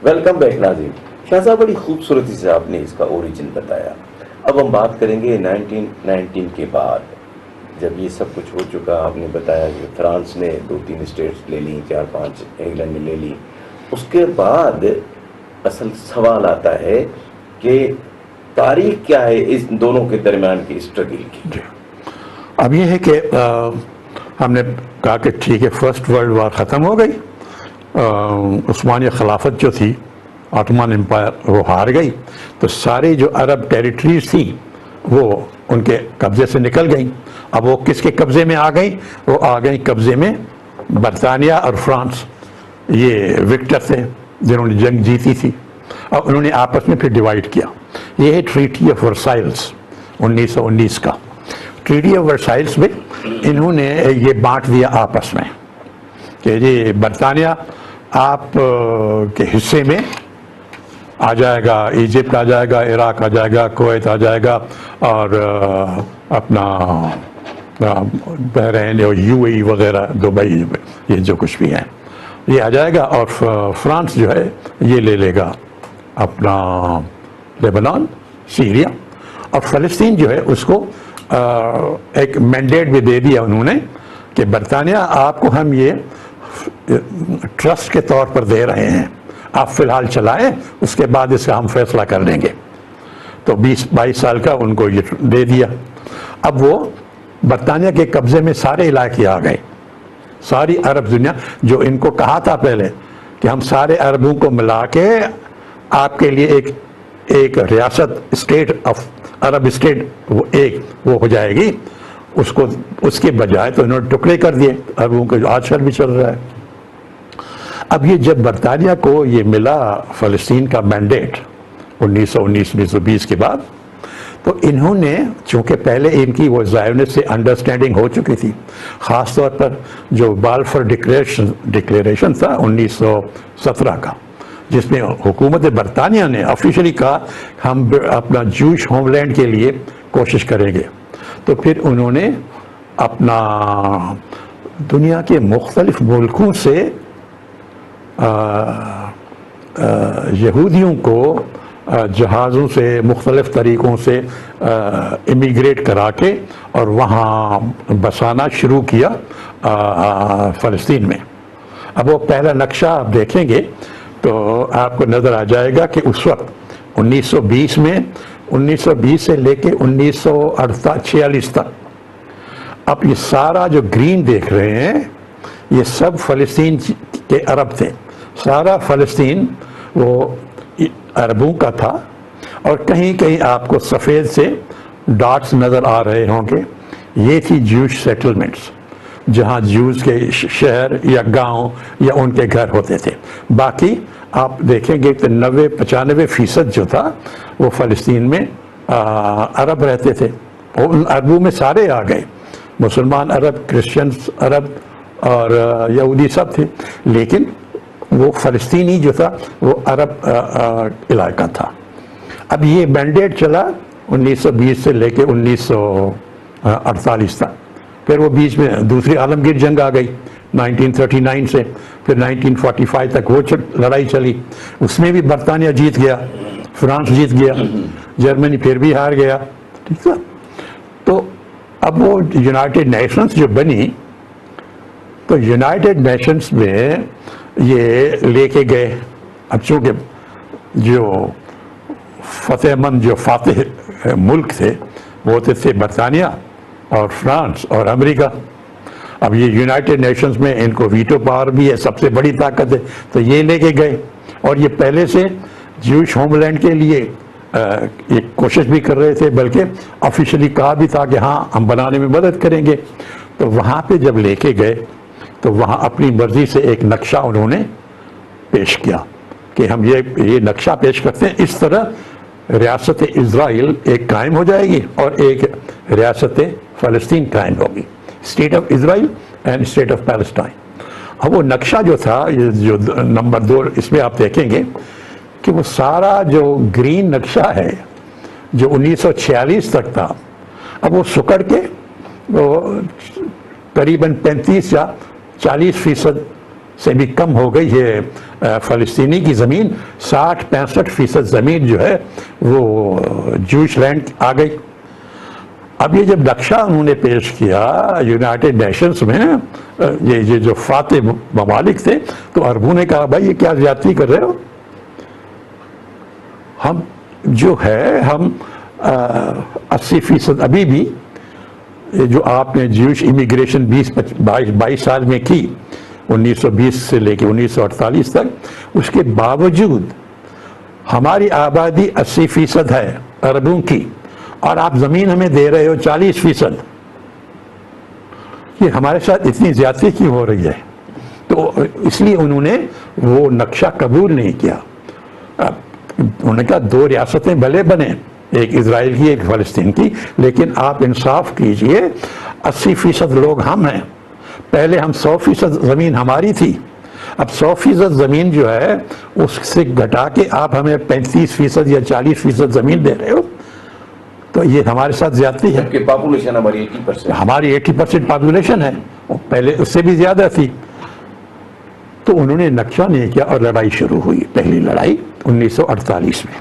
Welcome back ناظرین. شاہ صاحب بڑی خوبصورتی سے آپ نے اس کا اوریجن بتایا. اب ہم بات کریں گے 1919 کے بعد، جب یہ سب کچھ ہو چکا. آپ نے بتایا کہ فرانس نے 2-3 اسٹیٹس لے لیں، 4-5 انگلینڈ نے لے لی. اس کے بعد اصل سوال آتا ہے کہ تاریخ کیا ہے اس دونوں کے درمیان کی اسٹرگل کی. جی اب یہ ہے کہ ہم نے کہا کہ ٹھیک ہے فرسٹ ورلڈ وار ختم ہو گئی، عثمانیہ خلافت جو تھی آٹومان امپائر وہ ہار گئی، تو ساری جو عرب ٹیریٹریز تھیں وہ ان کے قبضے سے نکل گئیں. اب وہ کس کے قبضے میں آ گئی؟ وہ آ گئی قبضے میں برطانیہ اور فرانس. یہ وکٹر تھے جنہوں نے جنگ جیتی تھی، اور انہوں نے آپس میں پھر ڈیوائیڈ کیا. یہ ہے ٹریٹی آف ورسائلس 1919 کا. ٹریٹی آف ورسائلس میں انہوں نے یہ بانٹ دیا آپس میں کہ جی برطانیہ آپ کے حصے میں آ جائے گا، ایجپٹ آ جائے گا، عراق آ جائے گا، کویت آ جائے گا، اور اپنا بحرین اور یو اے ای وغیرہ دبئی یہ جو کچھ بھی ہیں یہ آ جائے گا، اور فرانس جو ہے یہ لے لے گا اپنا لیبنان، سیریا. اور فلسطین جو ہے اس کو ایک مینڈیٹ بھی دے دیا انہوں نے کہ برطانیہ آپ کو ہم یہ ٹرسٹ کے طور پر دے رہے ہیں، آپ فی الحال چلائیں، اس کے بعد اس کا ہم فیصلہ کر لیں گے. تو 20-22 سال کا ان کو یہ دے دیا. اب وہ برطانیہ کے قبضے میں سارے علاقے آ گئے، ساری عرب دنیا. جو ان کو کہا تھا پہلے کہ ہم سارے عربوں کو ملا کے آپ کے لیے ایک ریاست اسٹیٹ آف عرب اسٹیٹ وہ ہو جائے گی، اس کے بجائے تو انہوں نے ٹکڑے کر دیے عربوں کے، جو آج کل بھی چل رہا ہے. اب یہ جب برطانیہ کو یہ ملا فلسطین کا مینڈیٹ 1919-1920 کے بعد، تو انہوں نے چونکہ پہلے ان کی وہ زائونسٹ سے انڈرسٹینڈنگ ہو چکی تھی، خاص طور پر جو بالفور ڈکلیریشن تھا 1917 کا، جس میں حکومت برطانیہ نے آفیشلی کہا ہم اپنا جوش ہوم لینڈ کے لیے کوشش کریں گے. تو پھر انہوں نے اپنا دنیا کے مختلف ملکوں سے یہودیوں کو جہازوں سے مختلف طریقوں سے امیگریٹ کرا کے اور وہاں بسانا شروع کیا فلسطین میں. اب وہ پہلا نقشہ آپ دیکھیں گے تو آپ کو نظر آ جائے گا کہ اس وقت 1920 میں 1920 سے لے کے 1946 تک اب یہ سارا جو گرین دیکھ رہے ہیں یہ سب فلسطین کے عرب تھے. سارا فلسطین وہ عربوں کا تھا، اور کہیں کہیں آپ کو سفید سے ڈاٹس نظر آ رہے ہوں گے، یہ تھی جوش سیٹلمنٹس جہاں جوز کے شہر یا گاؤں یا ان کے گھر ہوتے تھے. باقی آپ دیکھیں گے کہ 90-95% جو تھا وہ فلسطین میں عرب رہتے تھے. ان عربوں میں سارے آ گئے، مسلمان عرب، کرسچنز عرب اور یہودی سب تھے، لیکن وہ فلسطینی جو تھا وہ عرب علاقہ تھا. اب یہ مینڈیٹ چلا 1920 سے لے کے 1948 تک. پھر وہ بیچ میں دوسری عالمگیر جنگ آ گئی 1939 سے، پھر 1945 تک وہ لڑائی چلی. اس میں بھی برطانیہ جیت گیا، فرانس جیت گیا، جرمنی پھر بھی ہار گیا. ٹھیک ہے، تو اب وہ یونائٹڈ نیشنز جو بنی، تو یونائٹڈ نیشنز میں یہ لے کے گئے. اب چونکہ جو فتح مند جو فاتح ملک تھے وہ تھے برطانیہ اور فرانس اور امریکہ. اب یہ یونائٹڈ نیشنز میں ان کو ویٹو پاور بھی ہے، سب سے بڑی طاقت ہے، تو یہ لے کے گئے. اور یہ پہلے سے جوش ہوم لینڈ کے لیے ایک کوشش بھی کر رہے تھے، بلکہ آفیشلی کہا بھی تھا کہ ہاں ہم بنانے میں مدد کریں گے. تو وہاں پہ جب لے کے گئے تو وہاں اپنی مرضی سے ایک نقشہ انہوں نے پیش کیا کہ ہم یہ نقشہ پیش کرتے ہیں، اس طرح ریاست اسرائیل ایک قائم ہو جائے گی اور ایک ریاست فلسطین قائم ہوگی، state of Israel and state of Palestine. اب وہ نقشہ جو تھا، جو نمبر 2 اس میں آپ دیکھیں گے کہ وہ سارا جو گرین نقشہ ہے جو 1946 تک تھا، اب وہ سکڑ کے وہ قریباً 35 یا 40% سے بھی کم ہو گئی ہے فلسطینی کی زمین. 60-65% زمین جو ہے وہ جوش لینڈ آ گئی. اب یہ جب نقشہ انہوں نے پیش کیا یونائٹڈ نیشنز میں، یہ جو فاتح ممالک تھے، تو عربوں نے کہا بھائی یہ کیا زیادتی کر رہے ہو، ہم جو ہے ہم 80% ابھی بھی جو آپ نے جیوش امیگریشن 22 سال میں کی 1920 سے لے کے 1948 تک، اس کے باوجود ہماری آبادی 80% ہے عربوں کی، اور آپ زمین ہمیں دے رہے ہو 40%. یہ ہمارے ساتھ اتنی زیادتی کیوں ہو رہی ہے؟ تو اس لیے انہوں نے وہ نقشہ قبول نہیں کیا. انہوں نے کہا 2 ریاستیں بھلے بنے، ایک اسرائیل کی ایک فلسطین کی، لیکن آپ انصاف کیجئے 80% لوگ ہم ہیں. پہلے ہم 100% زمین ہماری تھی، اب 100% زمین جو ہے اس سے گھٹا کے آپ ہمیں 35% یا 40% زمین دے رہے ہو، تو یہ ہمارے ساتھ زیادتی ہے. کہ پاپولیشن ہماری 80%، ہماری 80% پاپولیشن ہے، پہلے اس سے بھی زیادہ تھی. تو انہوں نے نقشہ نہیں کیا اور لڑائی شروع ہوئی. پہلی لڑائی 1948 میں.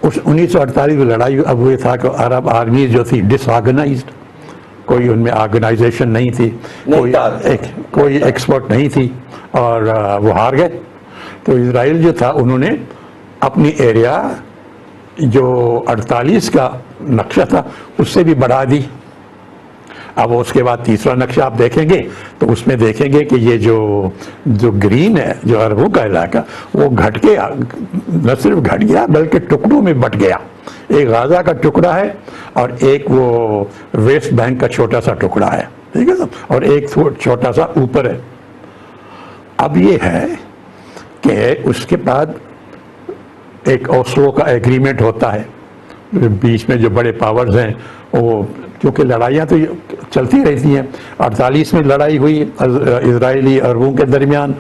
اس 1948 میں لڑائی اب یہ تھا کہ عرب آرمی جو تھی ڈس آرگنائزڈ، کوئی ان میں آرگنائزیشن نہیں تھی، کوئی ایکسپرٹ نہیں تھی، اور وہ ہار گئے. تو اسرائیل جو تھا انہوں نے اپنی ایریا جو 48 کا نقشہ تھا اس سے بھی بڑھا دی. اب اس کے بعد تیسرا نقشہ آپ دیکھیں گے تو اس میں دیکھیں گے کہ یہ جو گرین ہے، جو عربوں کا علاقہ، وہ گھٹ کے نہ صرف گھٹ گیا بلکہ ٹکڑوں میں بٹ گیا. ایک غزہ کا ٹکڑا ہے اور ایک وہ ویسٹ بینک کا چھوٹا سا ٹکڑا ہے، ٹھیک ہے نا، اور ایک چھوٹا سا اوپر ہے. اب یہ ہے کہ اس کے بعد ایک اوسلو کا ایگریمنٹ ہوتا ہے، بیچ میں جو بڑے پاورز ہیں وہ، کیونکہ لڑائیاں تو چلتی رہتی ہیں. 48 میں لڑائی ہوئی اسرائیلی عربوں کے درمیان،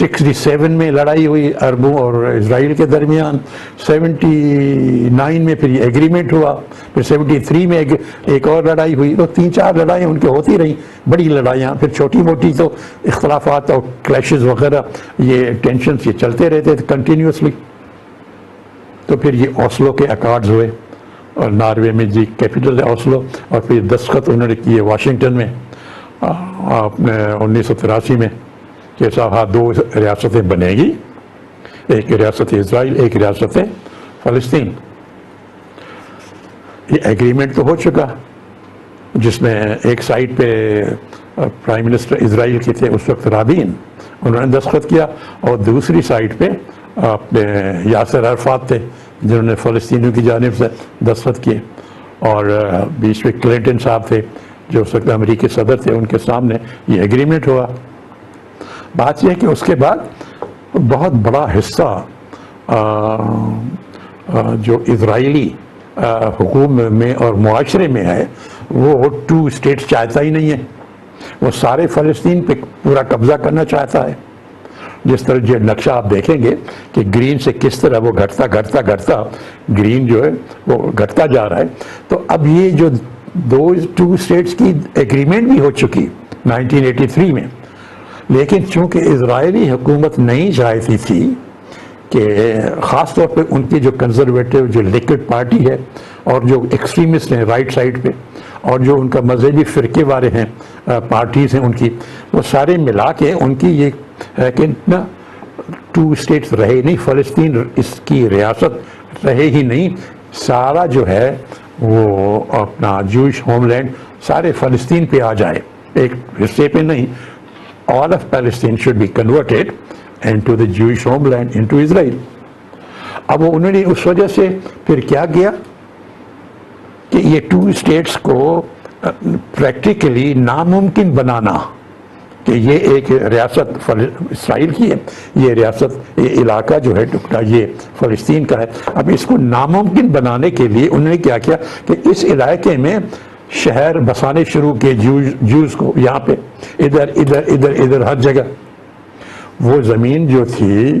67 میں لڑائی ہوئی عربوں اور اسرائیل کے درمیان، 79 میں پھر یہ ایگریمنٹ ہوا، پھر 73 میں ایک اور لڑائی ہوئی. تو 3-4 لڑائیاں ان کے ہوتی رہیں، بڑی لڑائیاں، پھر چھوٹی موٹی تو اختلافات اور کلیشز وغیرہ، یہ ٹینشنز یہ چلتے رہتے تھے کنٹینیوسلی. تو پھر یہ اوسلو کے اکارڈز ہوئے، اور ناروے میں جی کیپٹل ہے اوسلو، اور پھر دستخط انہوں نے کیے واشنگٹن میں 1983 میں کہ صاحب ہاں 2 ریاستیں بنے گی، ایک ریاست اسرائیل، ایک ریاست فلسطین. یہ ایگریمنٹ تو ہو چکا، جس میں ایک سائڈ پہ پرائم منسٹر اسرائیل کے تھے اس وقت رابین، انہوں نے دستخط کیا، اور دوسری سائڈ پہ یاسر عرفات تھے جنہوں نے فلسطینیوں کی جانب سے دستخط کیے، اور بیچ میں کلنٹن صاحب تھے جو اس وقت امریکی صدر تھے، ان کے سامنے یہ ایگریمنٹ ہوا. بات یہ ہے کہ اس کے بعد بہت بڑا حصہ جو اسرائیلی حکومت میں اور معاشرے میں ہے وہ 2 اسٹیٹس چاہتا ہی نہیں ہے، وہ سارے فلسطین پہ پورا قبضہ کرنا چاہتا ہے. جس طرح جو نقشہ آپ دیکھیں گے کہ گرین سے کس طرح وہ گھٹتا گرین جو ہے وہ گھٹتا جا رہا ہے. تو اب یہ جو 2 اسٹیٹس کی ایگریمنٹ بھی ہو چکی 1983 میں، لیکن چونکہ اسرائیلی حکومت نہیں چاہتی تھی کہ خاص طور پہ ان کی جو کنزرویٹو جو لیکوڈ پارٹی ہے اور جو ایکسٹریمسٹ ہیں رائٹ سائڈ پہ، اور جو ان کا مذہبی فرقے والے ہیں پارٹیز ہیں ان کی، وہ سارے ملا کے ان کی یہ ہے کہ نہ 2 اسٹیٹس رہے نہیں، فلسطین اس کی ریاست رہے ہی نہیں، سارا جو ہے وہ اپنا جوش ہوم لینڈ سارے فلسطین پہ آ جائے، ایک حصے پہ نہیں. All of Palestine should be converted into the Jewish homeland, into Israel. اب انہوں نے اس وجہ سے پھر کیا کیا کہ یہ 2 اسٹیٹس کو پریکٹیکلی ناممکن بنانا کہ یہ ایک ریاست اسرائیل کی ہے، یہ ریاست، یہ علاقہ جو ہے ٹکڑا یہ فلسطین کا ہے. اب اس کو ناممکن بنانے کے لیے انہوں نے کیا کیا کہ اس علاقے میں شہر بسانے شروع کیے جوز کو، یہاں پہ ادھر ادھر ادھر ادھر ہر جگہ. وہ زمین جو تھی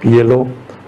PLO